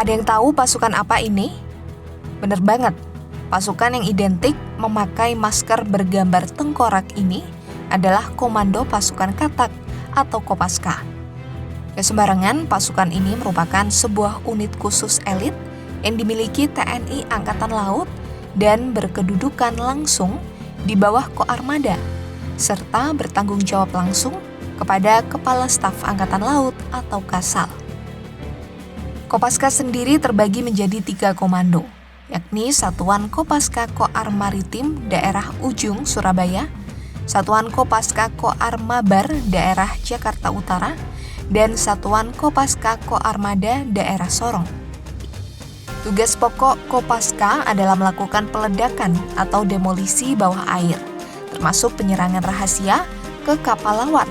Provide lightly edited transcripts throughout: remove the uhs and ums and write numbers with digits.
Ada yang tahu pasukan apa ini? Bener banget, pasukan yang identik memakai masker bergambar tengkorak ini adalah Komando Pasukan Katak atau Kopaska. Ya sembarangan, pasukan ini merupakan sebuah unit khusus elit yang dimiliki TNI Angkatan Laut dan berkedudukan langsung di bawah Koarmada, serta bertanggung jawab langsung kepada Kepala Staf Angkatan Laut atau Kasal. Kopaska sendiri terbagi menjadi 3 komando, yakni Satuan Kopaska Koar Maritim Daerah Ujung Surabaya, Satuan Kopaska Koar Mabar Daerah Jakarta Utara, dan Satuan Kopaska Koarmada Daerah Sorong. Tugas pokok Kopaska adalah melakukan peledakan atau demolisi bawah air, termasuk penyerangan rahasia ke kapal lawan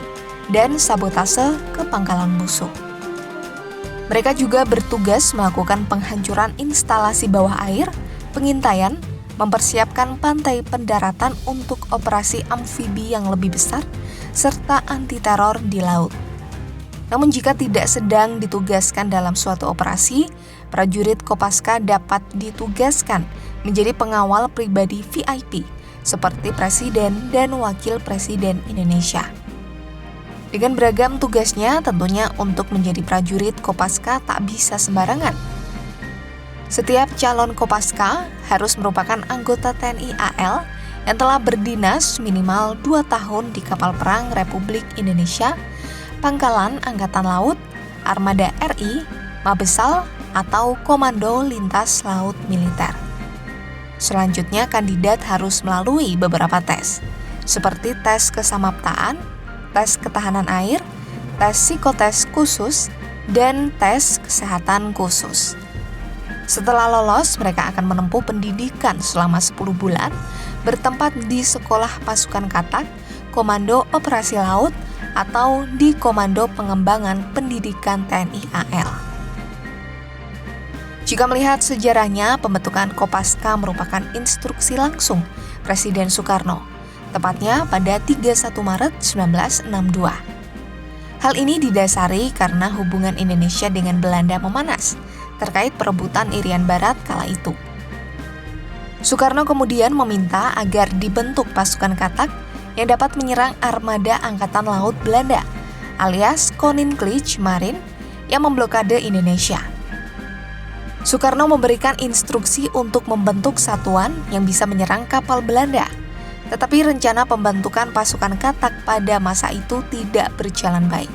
dan sabotase ke pangkalan musuh. Mereka juga bertugas melakukan penghancuran instalasi bawah air, pengintaian, mempersiapkan pantai pendaratan untuk operasi amfibi yang lebih besar, serta anti-teror di laut. Namun jika tidak sedang ditugaskan dalam suatu operasi, prajurit Kopaska dapat ditugaskan menjadi pengawal pribadi VIP, seperti Presiden dan Wakil Presiden Indonesia. Dengan beragam tugasnya, tentunya untuk menjadi prajurit Kopaska tak bisa sembarangan. Setiap calon Kopaska harus merupakan anggota TNI AL yang telah berdinas minimal 2 tahun di kapal perang Republik Indonesia, Pangkalan Angkatan Laut, Armada RI, Mabesal, atau Komando Lintas Laut Militer. Selanjutnya, kandidat harus melalui beberapa tes, seperti tes kesamaptaan, tes ketahanan air, tes psikotes khusus, dan tes kesehatan khusus. Setelah lolos, mereka akan menempuh pendidikan selama 10 bulan, bertempat di Sekolah Pasukan Katak, Komando Operasi Laut, atau di Komando Pengembangan Pendidikan TNI AL. Jika melihat sejarahnya, pembentukan Kopaska merupakan instruksi langsung Presiden Soekarno, tepatnya pada 31 Maret 1962. Hal ini didasari karena hubungan Indonesia dengan Belanda memanas terkait perebutan Irian Barat kala itu. Soekarno kemudian meminta agar dibentuk pasukan Katak yang dapat menyerang armada Angkatan Laut Belanda, alias Koninklijke Marine, yang memblokade Indonesia. Soekarno memberikan instruksi untuk membentuk satuan yang bisa menyerang kapal Belanda, tetapi rencana pembentukan pasukan Katak pada masa itu tidak berjalan baik.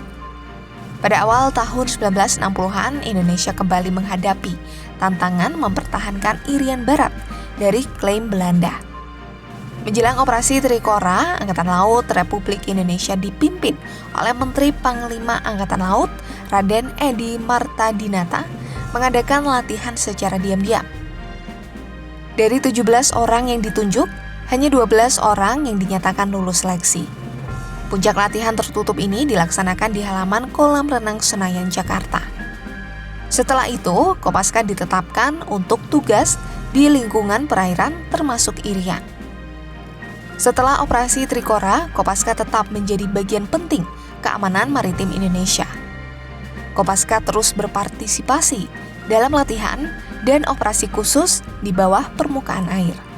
Pada awal tahun 1960-an, Indonesia kembali menghadapi tantangan mempertahankan Irian Barat dari klaim Belanda. Menjelang operasi Trikora, Angkatan Laut Republik Indonesia dipimpin oleh Menteri Panglima Angkatan Laut, Raden Edi Martadinata, mengadakan latihan secara diam-diam. Dari 17 orang yang ditunjuk, hanya 12 orang yang dinyatakan lulus seleksi. Puncak latihan tertutup ini dilaksanakan di halaman kolam renang Senayan, Jakarta. Setelah itu, Kopaska ditetapkan untuk tugas di lingkungan perairan termasuk Irian. Setelah operasi Trikora, Kopaska tetap menjadi bagian penting keamanan maritim Indonesia. Kopaska terus berpartisipasi dalam latihan dan operasi khusus di bawah permukaan air.